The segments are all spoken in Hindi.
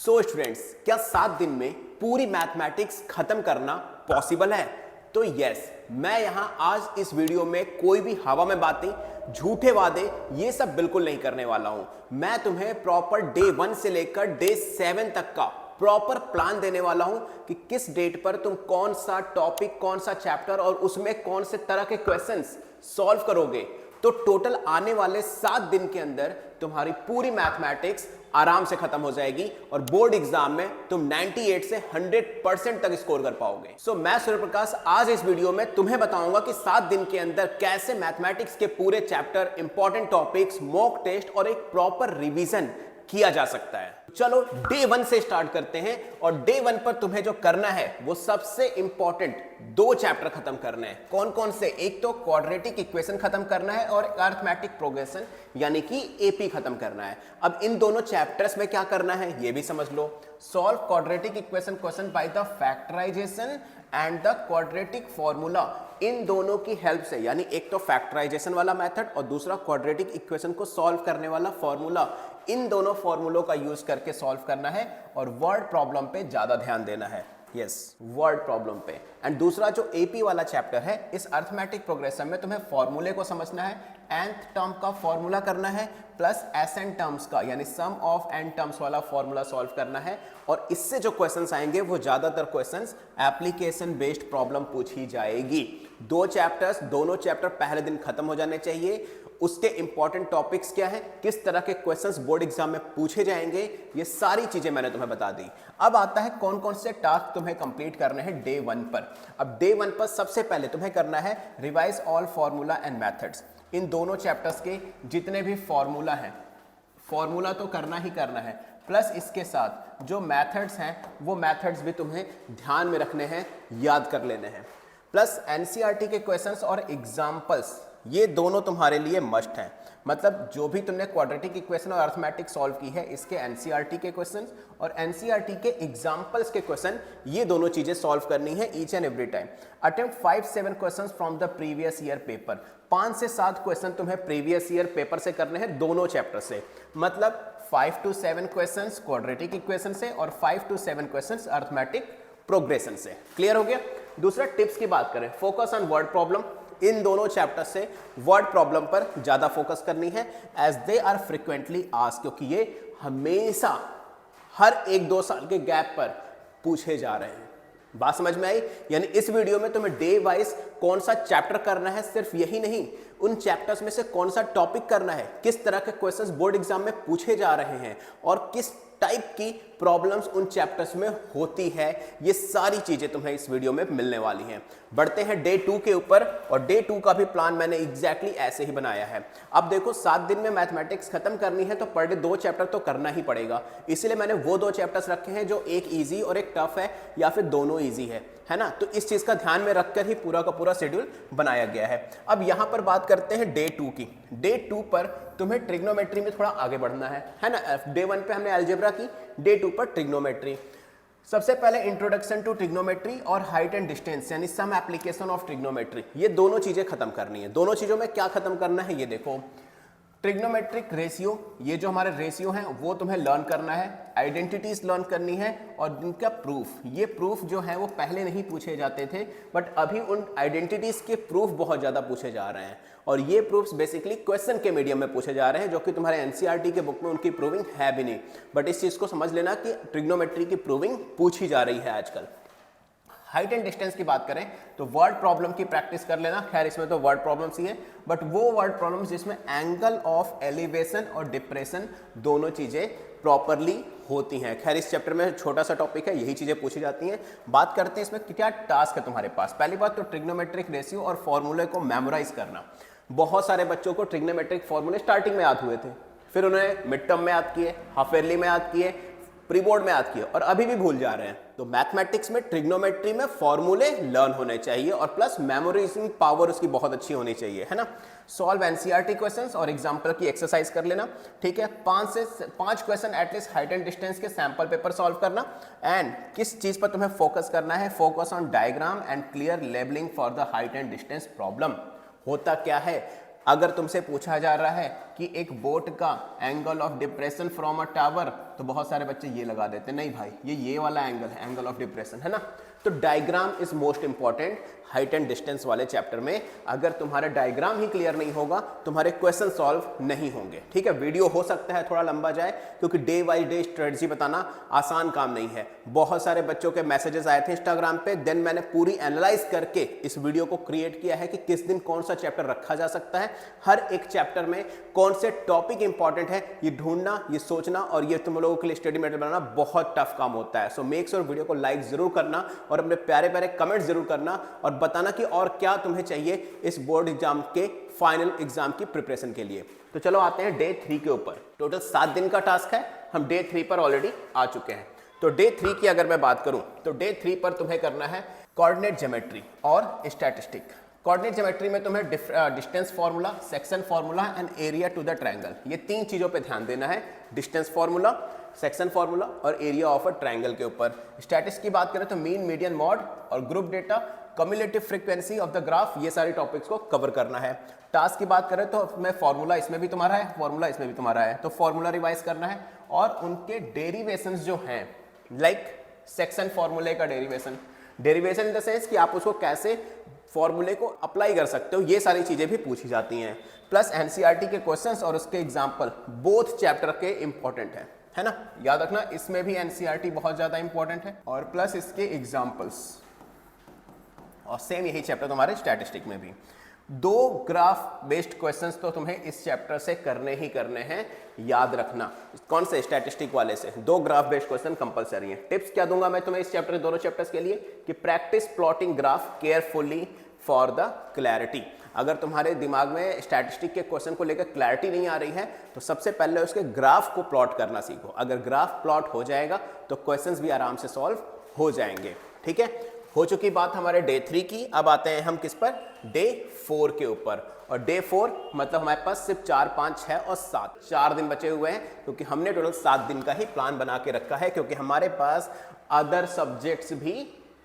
सो स्टूडेंट्स, क्या 7 दिन में पूरी मैथमेटिक्स खत्म करना पॉसिबल है? तो यस, मैं यहां आज इस वीडियो में कोई भी हवा में बातें, झूठे वादे ये सब बिल्कुल नहीं करने वाला हूं। मैं तुम्हें प्रॉपर डे 1 से लेकर डे 7 तक का प्रॉपर प्लान देने वाला हूं कि किस डेट पर तुम कौन सा टॉपिक, कौन सा चैप्टर और उसमें कौन से तरह के क्वेश्चंस सॉल्व करोगे। तो टोटल आने वाले 7 दिन के अंदर तुम्हारी पूरी मैथमेटिक्स आराम से खत्म हो जाएगी और बोर्ड एग्जाम में तुम 98 से 100% तक स्कोर कर पाओगे। सो मैं सूर्य प्रकाश आज इस वीडियो में तुम्हें बताऊंगा कि 7 दिन के अंदर कैसे मैथमेटिक्स के पूरे chapter, important topics, mock test और एक प्रॉपर रिवीजन किया जा सकता है। चलो डे 1 से स्टार्ट करते हैं और डे 1 पर तुम्हें जो करना है वो सबसे इंपॉर्टेंट 2 चैप्टर खत्म करने हैं। कौन कौन से? एक तो क्वाड्रेटिक इक्वेशन खत्म करना है और अरिथमेटिक प्रोग्रेशन यानी कि एपी खत्म करना है। अब इन दोनों चैप्टर्स में क्या करना है ये भी समझ लो। Solve quadratic equation question by the factorisation and the quadratic formula. इन दोनों की हेल्प से, यानी एक तो फैक्टराइजेशन वाला मेथड और दूसरा क्वाड्रेटिक इक्वेशन को सॉल्व करने वाला फॉर्मूला, इन दोनों फॉर्मूलों का यूज करके सॉल्व करना है और वर्ड प्रॉब्लम पे ज्यादा ध्यान देना है। यस, वर्ड प्रॉब्लम पे। एंड दूसरा जो एपी वाला चैप्टर है, इस अरिथमेटिक प्रोग्रेशन में तुम्हें फॉर्मूले को समझना है, nth टर्म का फॉर्मूला करना है प्लस SN टर्म्स का यानी सम ऑफ n टर्म्स वाला फॉर्मूला सॉल्व करना है। और इससे जो क्वेश्चंस आएंगे वो ज्यादातर क्वेश्चंस एप्लीकेशन बेस्ड प्रॉब्लम पूछी जाएगी। 2 चैप्टर्स, दोनों चैप्टर पहले दिन खत्म हो जाने चाहिए। उसके इंपॉर्टेंट टॉपिक्स क्या हैं, किस तरह के क्वेश्चंस बोर्ड एग्जाम में पूछे जाएंगे, ये सारी चीजें मैंने तुम्हें बता दी। अब आता है कौन कौन से टास्क तुम्हें कंप्लीट करने हैं डे 1 पर। अब डे 1 पर सबसे पहले तुम्हें करना है revise all formula and methods. इन दोनों चैप्टर्स के जितने भी फॉर्मूला हैं, फॉर्मूला तो करना ही करना है, प्लस इसके साथ जो मेथड्स हैं वो मेथड्स भी तुम्हें ध्यान में रखने हैं, याद कर लेने हैं। प्लस एनसीईआरटी के क्वेश्चंस और एग्जाम्पल्स, ये दोनों तुम्हारे लिए मस्ट हैं। मतलब जो भी तुमने क्वाड्रेटिक इक्वेशन और अरिथमेटिक सॉल्व की है, इसके एनसीईआरटी के क्वेश्चंस और एनसीईआरटी के एग्जांपल्स के क्वेश्चन, ये दोनों चीजें सॉल्व करनी है each and every time. Attempt 5-7 questions from the previous year paper. 5 से 7 क्वेश्चन तुम्हें प्रीवियस ईयर पेपर से करने हैं, दोनों चैप्टर से। मतलब 5 to 7 क्वेश्चंस क्वाड्रेटिक इक्वेशन से और 5 to 7 क्वेश्चंस अरिथमेटिक प्रोग्रेशन से। क्लियर हो गया? दूसरा टिप्स की बात करें, फोकस ऑन वर्ड प्रॉब्लम। इन दोनों चैप्टर से वर्ड प्रॉब्लम पर ज्यादा फोकस करनी है as they are frequently asked, क्योंकि ये हमेशा हर 1-2 साल के गैप पर पूछे जा रहे हैं। बात समझ में आई? यानी इस वीडियो में तुम्हें डे वाइज कौन सा चैप्टर करना है, सिर्फ यही नहीं, उन चैप्टर्स में से कौन सा टॉपिक करना है, किस तरह के क्वेश्चंस बोर्ड एग्जाम में पूछे जा रहे हैं और किस टाइप की प्रॉब्लम्स उन चैप्टर्स में होती है, ये सारी चीजें तुम्हें इस वीडियो में मिलने वाली हैं। बढ़ते हैं डे 2 के ऊपर और डे 2 का भी प्लान मैंने एग्जैक्टली ऐसे ही बनाया है। अब देखो 7 दिन में मैथमेटिक्स खत्म करनी है तो पर डे 2 चैप्टर तो करना ही पड़ेगा। इसलिए मैंने वो 2 चैप्टर्स रखे हैं जो एक ईजी और एक टफ है या फिर दोनों ईजी है ना। तो इस चीज का ध्यान में रखकर ही पूरा का पूरा शेड्यूल बनाया गया है। अब यहां पर बात करते हैं डे 2 की। डे 2 पर तुम्हें ट्रिग्नोमेट्री में थोड़ा आगे बढ़ना है ना। डे 1 पे हमने अलजेब्रा की, डे 2 पर ट्रिग्नोमेट्री। सबसे पहले इंट्रोडक्शन टू ट्रिग्नोमेट्री और हाइट एंड डिस्टेंस यानी सम एप्लीकेशन ऑफ ट्रिग्नोमेट्री, ये दोनों चीजें खत्म करनी है। दोनों चीजों में क्या खत्म करना है ये देखो। ट्रिग्नोमेट्रिक रेशियो, ये जो हमारे रेशियो हैं वो तुम्हें लर्न करना है। आइडेंटिटीज लर्न करनी है और इनका प्रूफ, ये प्रूफ जो है वो पहले नहीं पूछे जाते थे, बट अभी उन आइडेंटिटीज के प्रूफ बहुत ज्यादा पूछे जा रहे हैं और ये प्रूफ्स बेसिकली क्वेश्चन के मीडियम में पूछे जा रहे हैं, जो कि तुम्हारे एनसीईआरटी के बुक में उनकी प्रूविंग है भी नहीं। बट इस चीज को समझ लेना कि ट्रिग्नोमेट्री की प्रूविंग पूछी जा रही है आजकल। हाइट एंड डिस्टेंस की बात करें तो वर्ड प्रॉब्लम की प्रैक्टिस कर लेना। खैर इसमें तो वर्ड प्रॉब्लम्स ही है, बट वो वर्ड प्रॉब्लम्स जिसमें एंगल ऑफ एलिवेशन और डिप्रेशन दोनों चीजें प्रॉपरली होती हैं। खैर इस चैप्टर में छोटा सा टॉपिक है, यही चीजें पूछी जाती हैं। बात करते हैं इसमें क्या टास्क है तुम्हारे पास। पहली बात तो ट्रिग्नोमेट्रिक रेशियो और फॉर्मूले को मेमोराइज करना। बहुत सारे बच्चों को ट्रिग्नोमेट्रिक फॉर्मूले स्टार्टिंग में याद हुए थे, फिर उन्होंने मिड टर्म में याद किए, हाफ ईयरली में याद किए, प्री बोर्ड में याद किए और अभी भी भूल जा रहे हैं। तो मैथमेटिक्स में ट्रिग्नोमेट्री में फॉर्मूले लर्न होने चाहिए और प्लस मेमोराइजिंग पावर उसकी बहुत अच्छी होनी चाहिए, है ना। सॉल्व एनसीईआरटी क्वेश्चंस और एग्जांपल की एक्सरसाइज कर लेना, ठीक है। 5 question at least height and distance के सैंपल पेपर सॉल्व करना। एंड किस चीज पर तुम्हें फोकस करना है, focus on diagram and clear labelling for the height and distance problem. होता क्या है, अगर तुमसे पूछा जा रहा है कि एक बोट का angle of depression from a tower, तो बहुत सारे बच्चे ये लगा देते हैं, नहीं भाई ये वाला एंगल है, एंगल ऑफ डिप्रेशन, है ना। तो diagram is most important height and distance वाले चैप्टर में। अगर तुम्हारा डायग्राम ही क्लियर नहीं होगा, तुम्हारे क्वेश्चन सॉल्व नहीं होंगे, ठीक है। वीडियो हो सकता है थोड़ा लंबा जाए, क्योंकि डे बाय डे स्ट्रेटजी बताना आसान काम नहीं है। बहुत सारे बच्चों के मैसेजेस आए थे इंस्टाग्राम पे, देन मैंने पूरी एनालाइज करके इस वीडियो को क्रिएट किया है कि किस दिन कौन सा चैप्टर रखा जा सकता है, हर एक चैप्टर में कौन से टॉपिक इंपॉर्टेंट है, ये ढूंढना, ये सोचना, और ये तुम लोगों के लिए स्टडी मटेरियल बनाना बहुत टफ काम होता है। सो मेक श्योर वीडियो को लाइक जरूर करना और अपने प्यारे प्यारे कमेंट जरूर करना और बताना कि और क्या तुम्हें चाहिए इस बोर्ड एग्जाम के फाइनल एग्जाम की प्रिपरेशन के लिए। तो चलो आते हैं डे 3 के ऊपर। टोटल 7 दिन का टास्क है, हम डे 3 पर ऑलरेडी आ चुके हैं। तो डे 3 की अगर मैं बात करूं तो डे 3 पर तुम्हें करना है कोऑर्डिनेट ज्योमेट्री और स्टैटिस्टिक। कोऑर्डिनेट ज्योमेट्री में तुम्हें distance formula, section formula and area to the triangle, ये 3 चीजों पे ध्यान देना है। डिस्टेंस फार्मूला, सेक्शन फार्मूला और एरिया ऑफ अ ट्रायंगल के ऊपर। स्टैटिस्टिक्स की बात करें तो मीन, मीडियन, मॉड और group data, cumulative frequency of the graph, ये सारे टॉपिक्स को कवर करना है। टास्क की बात करें तो मैं फार्मूला इसमें भी तुम्हारा है, फार्मूला इसमें भी तुम्हारा है, तो फार्मूला रिवाइज करना है और उनके डेरिवेशंस जो हैं, लाइक सेक्शन फार्मूले का डेरिवेशन इन द सेंस कि आप उसको कैसे फॉर्मूले को अप्लाई कर सकते हो, ये सारी चीजें भी पूछी जाती हैं। प्लस एनसीईआरटी के क्वेश्चंस और उसके एग्जांपल बोथ चैप्टर के इंपॉर्टेंट है ना, याद रखना इसमें भी एनसीईआरटी बहुत ज्यादा इंपॉर्टेंट है और प्लस इसके एग्जांपल्स, और सेम यही चैप्टर तुम्हारे स्टैटिस्टिक में भी। 2 ग्राफ बेस्ड क्वेश्चंस तो तुम्हें इस चैप्टर से करने ही करने हैं, याद रखना। कौन से? स्टैटिस्टिक वाले से 2 ग्राफ बेस्ड क्वेश्चन कंपलसरी हैं। टिप्स क्या दूंगा मैं तुम्हें इस चैप्टर, दोनों चैप्टर्स के लिए, कि practice plotting graph carefully for the clarity. अगर तुम्हारे दिमाग में स्टैटिस्टिक के क्वेश्चन को लेकर क्लैरिटी नहीं आ रही है तो सबसे पहले उसके ग्राफ को प्लॉट करना सीखो। अगर ग्राफ प्लॉट हो जाएगा तो क्वेश्चंस भी आराम से सॉल्व हो जाएंगे, ठीक है। हो चुकी बात हमारे डे 3 की। अब आते हैं हम किस पर? डे 4 के ऊपर। और डे 4 मतलब हमारे पास सिर्फ 4, 5, 6 और 7 4 दिन बचे हुए हैं, क्योंकि हमने टोटल 7 दिन का ही प्लान बना के रखा है, क्योंकि हमारे पास अदर सब्जेक्ट्स भी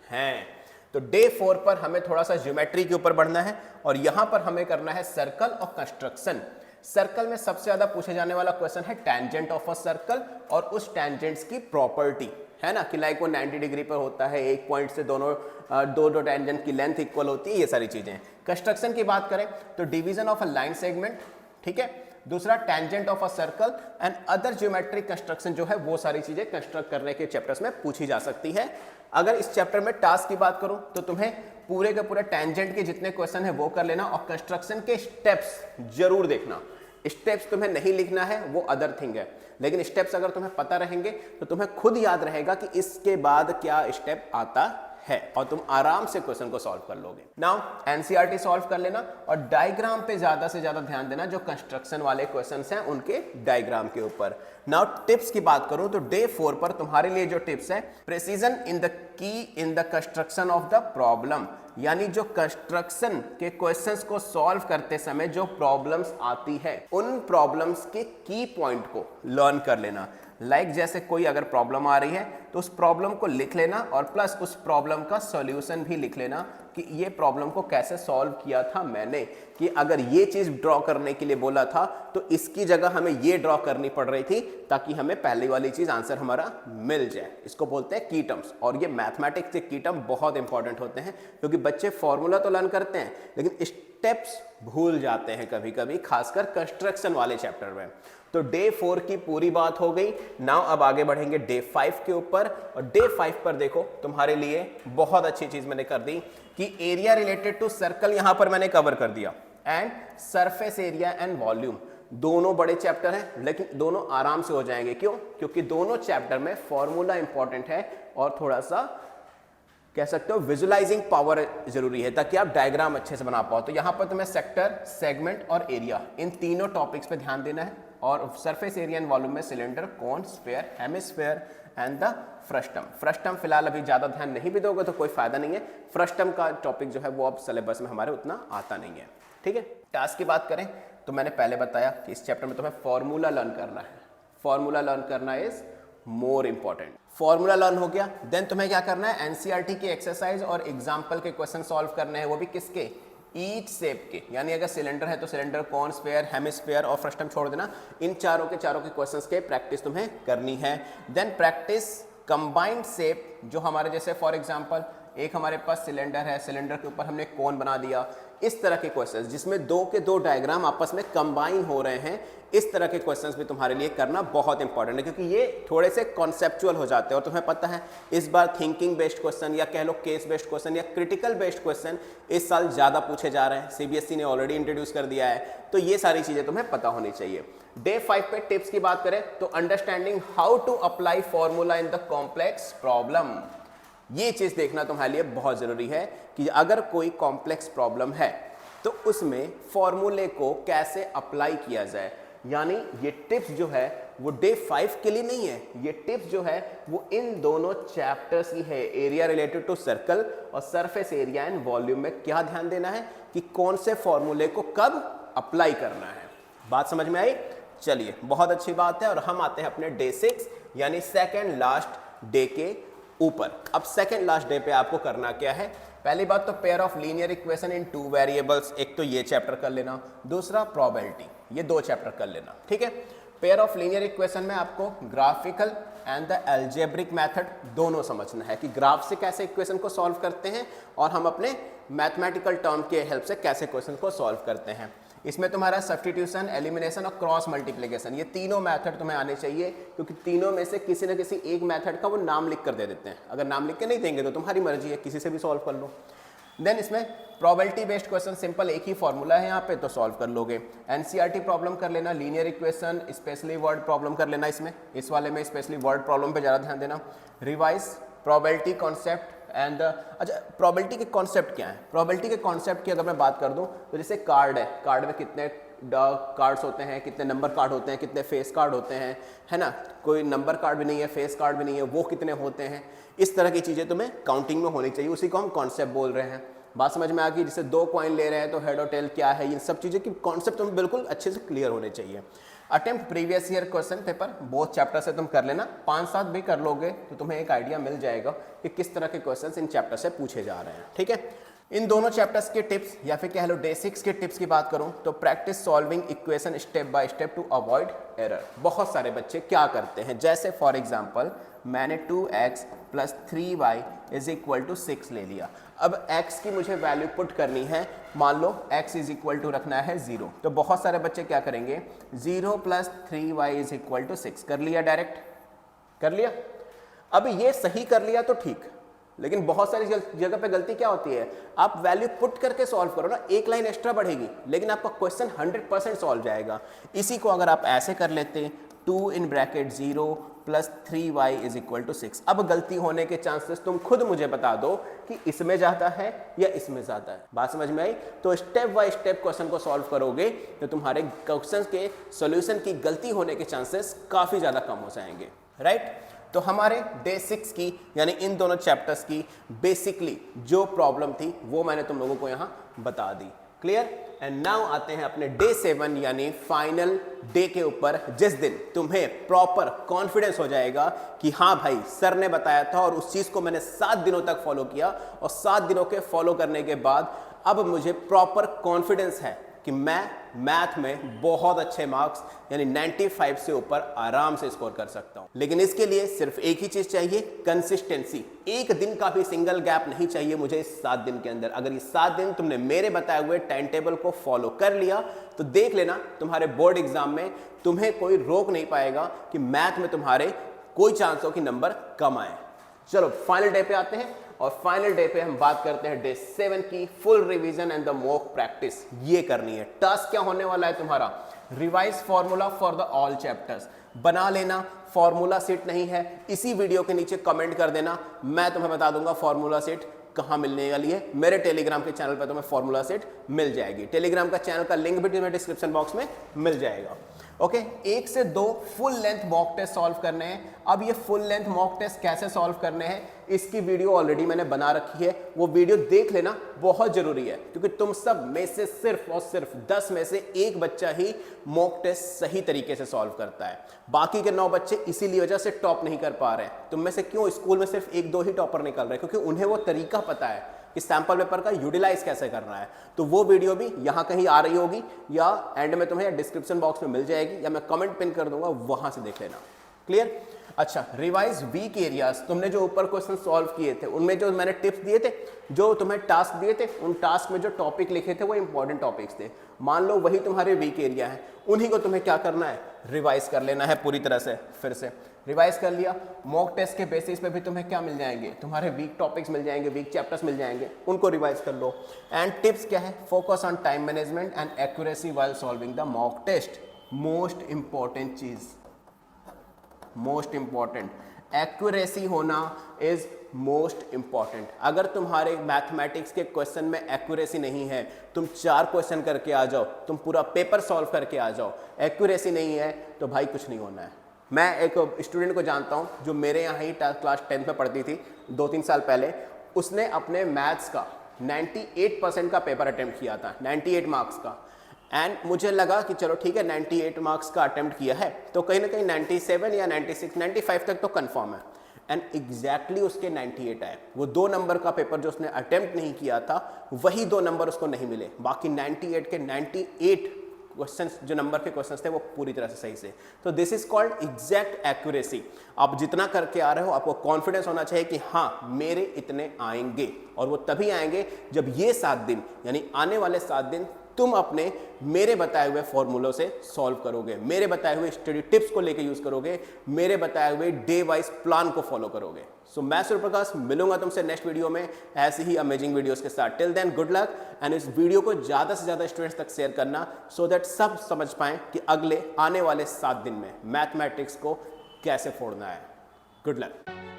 हैं। तो डे 4 पर हमें थोड़ा सा ज्योमेट्री के ऊपर बढ़ना है और यहां पर हमें करना है सर्कल और कंस्ट्रक्शन। सर्कल में सबसे ज्यादा पूछे जाने वाला क्वेश्चन है टेंजेंट ऑफ अ सर्कल और उस टेंजेंट्स की प्रॉपर्टी, है ना, कि लाइक वो 90 डिग्री पर होता है, एक पॉइंट से दो टेंजेंट की लेंथ इक्वल होती है, ये सारी चीजें। कंस्ट्रक्शन की बात करें तो division of a line segment, ठीक है, दूसरा tangent of a circle and other geometric construction जो है वो सारी चीजें कंस्ट्रक्ट करने के चैप्टर्स में पूछी जा सकती है। अगर इस चैप्टर में टास्क की बात करूं तो तुम्हें पूरे के पूरे टेंजेंट के जितने क्वेश्चन है वो कर लेना और कंस्ट्रक्शन के स्टेप्स जरूर देखना। स्टेप्स तुम्हें नहीं लिखना है वो अदर थिंग है, लेकिन स्टेप्स अगर तुम्हें पता रहेंगे तो तुम्हें खुद याद रहेगा कि इसके बाद क्या स्टेप आता है और तुम आराम से क्वेश्चन को सॉल्व कर लोगे। नाउ एनसीईआरटी सॉल्व कर लेना और डायग्राम पे ज्यादा से ज्यादा ध्यान देना, जो कंस्ट्रक्शन वाले क्वेश्चंस हैं उनके डायग्राम के ऊपर। नाउ टिप्स की बात करूं तो डे 4 पर तुम्हारे लिए जो टिप्स है, precision in the key in the construction of the problem, यानी जो कंस्ट्रक्शन के क्वेश्चंस को सॉल्व करते समय जो प्रॉब्लम्स आती है उन प्रॉब्लम्स के की पॉइंट को लर्न कर लेना। लाइक जैसे कोई अगर प्रॉब्लम आ रही है तो उस प्रॉब्लम को लिख लेना और प्लस उस प्रॉब्लम का सॉल्यूशन भी लिख लेना कि ये प्रॉब्लम को कैसे सॉल्व किया था मैंने, कि अगर ये चीज ड्रॉ करने के लिए बोला था तो इसकी जगह हमें ये ड्रॉ करनी पड़ रही थी ताकि हमें पहली वाली चीज आंसर हमारा मिल जाए। इसको बोलते हैं की टर्म्स, और ये मैथमेटिक्स के की टर्म बहुत इंपॉर्टेंट होते हैं, क्योंकि बच्चे फॉर्मूला तो लर्न करते हैं लेकिन स्टेप्स भूल जाते हैं कभी कभी, खासकर कंस्ट्रक्शन वाले चैप्टर में। तो डे 4 की पूरी बात हो गई। नाउ अब आगे बढ़ेंगे डे 5 के ऊपर, और डे 5 पर देखो तुम्हारे लिए बहुत अच्छी चीज मैंने कर दी कि एरिया रिलेटेड टू सर्कल यहां पर मैंने कवर कर दिया, and surface area and volume. दोनों बड़े चैप्टर हैं लेकिन दोनों आराम से हो जाएंगे। क्यों? क्योंकि दोनों चैप्टर में फॉर्मूला इंपॉर्टेंट है और थोड़ा सा कह सकते हो विजुअलाइजिंग पावर जरूरी है ताकि आप डायग्राम अच्छे से बना पाओ। तो यहां पर तुम्हें सेक्टर, सेगमेंट और एरिया, इन तीनों टॉपिक्स पे ध्यान देना है, और सरफेस एरिया एंड वॉल्यूम में cylinder, cone, sphere, hemisphere and the frustum. Frustum फिलहाल अभी ज्यादा ध्यान नहीं भी दोगे तो कोई फायदा नहीं है, फ्रस्टम का टॉपिक जो है वो अब सिलेबस में हमारे उतना आता नहीं है, ठीक है। टास्क की बात करें तो मैंने पहले बताया कि इस चैप्टर में तुम्हें फॉर्मूला लर्न करना है। फॉर्मूला लर्न करना is more important. Formula learn हो गया, देन तुम्हें क्या करना है, एनसीईआरटी की एक्सरसाइज और एग्जाम्पल के क्वेश्चन सॉल्व करने हैं, वो भी किसके, ईच शेप के, यानी अगर सिलेंडर है तो सिलेंडर, कॉन, स्फीयर, हेमिस्फीयर और फ्रस्टम छोड़ देना, इन चारों के क्वेश्चंस के प्रैक्टिस तुम्हें करनी है। देन प्रैक्टिस कंबाइंड शेप, जो हमारे जैसे फॉर एग्जांपल एक हमारे पास सिलेंडर है, सिलेंडर के ऊपर हमने कोन बना दिया, इस तरह के क्वेश्चंस जिसमें दो के दो डायग्राम आपस में कंबाइन हो रहे हैं, इस तरह के क्वेश्चंस भी तुम्हारे लिए करना बहुत इंपॉर्टेंट है, क्योंकि ये थोड़े से कॉन्सेप्चुअल हो जाते हैं और तुम्हें पता है इस बार थिंकिंग बेस्ड क्वेश्चन या कह लो केस बेस्ड क्वेश्चन या क्रिटिकल बेस्ड क्वेश्चन इस साल ज़्यादा पूछे जा रहे हैं, सीबीएसई ने ऑलरेडी इंट्रोड्यूस कर दिया है, तो ये सारी चीज़ें तुम्हें पता होनी चाहिए। डे 5 पे टिप्स की बात करें तो understanding how to apply formula in the complex problem, ये चीज़ देखना तुम्हारे लिए बहुत ज़रूरी है कि अगर कोई कॉम्प्लेक्स प्रॉब्लम है तो उसमें फॉर्मूले को कैसे अप्लाई किया जाए। यानी ये टिप्स जो है वो डे 5 के लिए नहीं है, ये टिप्स जो है वो इन दोनों चैप्टर्स की है, एरिया रिलेटेड टू सर्कल और सरफेस एरिया एंड वॉल्यूम में क्या ध्यान देना है कि कौन से फॉर्मूले को कब अप्लाई करना है। बात समझ में आई? चलिए, बहुत अच्छी बात है। और हम आते हैं अपने डे 6 यानी सेकेंड लास्ट डे के ऊपर। अब सेकेंड लास्ट डे पे आपको करना क्या है? पहली बात तो pair of linear equation in 2 variables, एक तो ये चैप्टर कर लेना, दूसरा प्रोबेबिलिटी, ये 2 चैप्टर कर लेना, ठीक है। पेयर ऑफ लीनियर इक्वेशन में आपको graphical and the algebraic method दोनों समझना है कि ग्राफ से कैसे इक्वेशन को सॉल्व करते हैं और हम अपने मैथमेटिकल टर्म के हेल्प से कैसे क्वेश्चन को सॉल्व करते हैं। इसमें तुम्हारा सब्स्टिट्यूशन, एलिमिनेशन और क्रॉस मल्टीप्लिकेशन, ये तीनों मेथड तुम्हें आने चाहिए, क्योंकि तीनों में से किसी न किसी एक मेथड का वो नाम लिख कर दे देते हैं। अगर नाम लिख के नहीं देंगे तो तुम्हारी मर्जी है, किसी से भी सॉल्व कर लो। देन इसमें प्रोबेबिलिटी बेस्ड क्वेश्चन, सिंपल एक ही फॉर्मूला है यहाँ पे तो सॉल्व कर लोगे। एनसीईआरटी प्रॉब्लम कर लेना, linear equation, specially word problem कर लेना, इसमें इस वाले में स्पेशली वर्ड प्रॉब्लम पे ज़्यादा ध्यान देना। रिवाइज प्रोबेबिलिटी कॉन्सेप्ट एंड अच्छा, प्रोबेबिलिटी के कॉन्सेप्ट क्या है? प्रोबेबिलिटी के कॉन्सेप्ट की अगर मैं बात कर दूं तो जैसे कार्ड है, कार्ड में कितने कार्ड्स होते हैं, कितने नंबर कार्ड होते हैं, कितने फेस कार्ड होते हैं, है ना, कोई नंबर कार्ड भी नहीं है, फेस कार्ड भी नहीं है, वो कितने होते हैं, इस तरह की चीज़ें तुम्हें काउंटिंग में होनी चाहिए, उसी को हम कॉन्सेप्ट बोल रहे हैं। बात समझ में आ गई? जैसे 2 कॉइन ले रहे हैं तो हेड और टेल क्या है, इन सब चीज़ें की कॉन्सेप्ट तुम्हें बिल्कुल अच्छे से क्लियर होने चाहिए। Attempt previous year question paper both chapter से तुम कर लेना, 5-7 भी कर लोगे तो तुम्हें एक आइडिया मिल जाएगा कि किस तरह के क्वेश्चंस इन चैप्टर से पूछे जा रहे हैं, ठीक है। इन दोनों चैप्टर्स के टिप्स या फिर कह लो डे 6 के टिप्स की बात करूं तो practice solving equation step by step to avoid error. बहुत सारे बच्चे क्या करते हैं, जैसे फॉर एग्जांपल मैंने 2x + 3y = 6 ले लिया। अब x की मुझे वैल्यू पुट करनी है, मान लो x = रखना है 0, तो बहुत सारे बच्चे क्या करेंगे 0 + 3y = 6 कर लिया, डायरेक्ट कर लिया। अब ये सही कर लिया तो ठीक, लेकिन बहुत सारी जगह पे गलती क्या होती है, आप वैल्यू पुट करके सॉल्व करो ना, एक लाइन एक्स्ट्रा बढ़ेगी लेकिन आपका क्वेश्चन 100% सॉल्व जाएगा। इसी को अगर आप ऐसे कर लेते 2 + 3y = 6, अब गलती होने के चांसेस तुम खुद मुझे बता दो कि इसमें ज़्यादा है या इसमें ज़्यादा है। बात समझ में आई? तो स्टेप बाय स्टेप क्वेश्चन को सॉल्व करोगे तो तुम्हारे क्वेश्चन के सॉल्यूशन की गलती होने के चांसेस काफ़ी ज़्यादा कम हो जाएंगे, राइट। तो हमारे डे 6 की यानी इन दोनों चैप्टर्स की बेसिकली जो प्रॉब्लम थी वो मैंने तुम लोगों को यहाँ बता दी, क्लियर। एंड नाउ आते हैं अपने डे 7 यानी फाइनल डे के ऊपर, जिस दिन तुम्हें प्रॉपर कॉन्फिडेंस हो जाएगा कि हाँ भाई सर ने बताया था और उस चीज़ को मैंने 7 दिनों तक फॉलो किया और 7 दिनों के फॉलो करने के बाद अब मुझे प्रॉपर कॉन्फिडेंस है कि मैं मैथ में बहुत अच्छे मार्क्स यानी 95 से ऊपर आराम से स्कोर कर सकता हूं। लेकिन इसके लिए सिर्फ एक ही चीज चाहिए, कंसिस्टेंसी। एक दिन का भी सिंगल गैप नहीं चाहिए मुझे इस 7 दिन के अंदर। अगर ये 7 दिन तुमने मेरे बताए हुए टाइम टेबल को फॉलो कर लिया तो देख लेना तुम्हारे बोर्ड एग्जाम में तुम्हें कोई रोक नहीं पाएगा कि मैथ में तुम्हारे कोई चांस हो कि नंबर कम आए। चलो फाइनल डे पे आते हैं और फाइनल डे पे हम बात करते हैं डे 7 की full revision and the mock practice. ये करनी है। टास्क क्या होने वाला है तुम्हारा, revise formula for the all chapters बना लेना। फॉर्मूला सेट नहीं है इसी वीडियो के नीचे कमेंट कर देना, मैं तुम्हें बता दूंगा फॉर्मूला सेट कहाँ मिलने वाली है। मेरे टेलीग्राम के चैनल पर तुम्हें फॉर्मूला सेट मिल जाएगी। टेलीग्राम का चैनल का लिंक भी तुम्हें डिस्क्रिप्शन बॉक्स में मिल जाएगा। ओके, 1 से 2 full length mock test solve करने हैं। अब ये फुल लेंथ मॉक टेस्ट कैसे सॉल्व करने हैं इसकी वीडियो ऑलरेडी मैंने बना रखी है, वो वीडियो देख लेना, बहुत जरूरी है क्योंकि तुम सब में से सिर्फ और सिर्फ 10 में से 1 बच्चा ही मॉक टेस्ट सही तरीके से सॉल्व करता है। बाकी के 9 बच्चे इसीलिए वजह से टॉप नहीं कर पा रहे हैं। तुम में से क्यों स्कूल में सिर्फ 1-2 ही टॉपर निकल रहे हैं, क्योंकि उन्हें वो तरीका पता है। इस सैंपल पेपर का यूटिलाइज कैसे करना है। तो वो वीडियो भी यहाँ कहीं आ रही होगी या एंड में तुम्हें डिस्क्रिप्शन बॉक्स में मिल जाएगी या मैं कमेंट पिन कर दूंगा, वहां से देख लेना। क्लियर? अच्छा, रिवाइज वीक एरियाज, तुमने जो ऊपर क्वेश्चन सॉल्व किए थे उनमें जो मैंने टिप्स दिए थे, जो तुम्हें टास्क दिए थे, उन टास्क में जो टॉपिक लिखे थे वो इंपॉर्टेंट टॉपिक्स थे। मान लो वही तुम्हारे वीक एरिया है, उन्हीं को तुम्हें क्या करना है, रिवाइज कर लेना है पूरी तरह से। फिर से रिवाइज कर लिया, मॉक टेस्ट के बेसिस पे भी तुम्हें क्या मिल जाएंगे, तुम्हारे वीक टॉपिक्स मिल जाएंगे, वीक चैप्टर्स मिल जाएंगे, उनको रिवाइज कर लो। एंड टिप्स क्या है, focus on time management and accuracy while solving the mock test. Most important चीज, मोस्ट इंपॉर्टेंट, एक्यूरेसी होना इज मोस्ट इंपॉर्टेंट। अगर तुम्हारे मैथमेटिक्स के क्वेश्चन में एक्यूरेसी नहीं है, तुम 4 क्वेश्चन करके आ जाओ, तुम पूरा पेपर सॉल्व करके आ जाओ, एक्यूरेसी नहीं है तो भाई कुछ नहीं होना है। मैं एक स्टूडेंट को जानता हूं जो मेरे यहाँ ही क्लास 10 में पढ़ती थी 2-3 साल पहले। उसने अपने मैथ्स का 98% का पेपर अटेम्प्ट किया था, 98 मार्क्स का। एंड मुझे लगा कि चलो ठीक है 98 मार्क्स का अटेम्प्ट किया है तो कहीं ना कहीं 97 या 96, 95 तक तो कंफर्म है। एंड एग्जैक्टली उसके 98 आए। वो 2 नंबर का पेपर जो उसने अटेम्प्ट नहीं किया था, वही 2 नंबर उसको नहीं मिले, बाकी 98 के 98 क्वेश्चंस, जो नंबर के क्वेश्चंस थे वो पूरी तरह से सही से। तो this is called exact accuracy. आप जितना करके आ रहे हो आपको कॉन्फिडेंस होना चाहिए कि हाँ मेरे इतने आएंगे, और वो तभी आएंगे जब ये 7 दिन यानी आने वाले 7 दिन तुम अपने मेरे बताए हुए फॉर्मूलों से सॉल्व करोगे, मेरे बताए हुए स्टडी टिप्स को लेके यूज करोगे, मेरे बताए हुए डे वाइज प्लान को फॉलो करोगे। सो मैं सूर्य प्रकाश मिलूंगा तुमसे नेक्स्ट वीडियो में ऐसे ही अमेजिंग वीडियोस के साथ। Till then good luck, and इस वीडियो को ज्यादा से ज्यादा स्टूडेंट्स तक शेयर करना सो दैट सब समझ पाएं कि अगले आने वाले 7 दिन में मैथमेटिक्स को कैसे फोड़ना है। Good luck.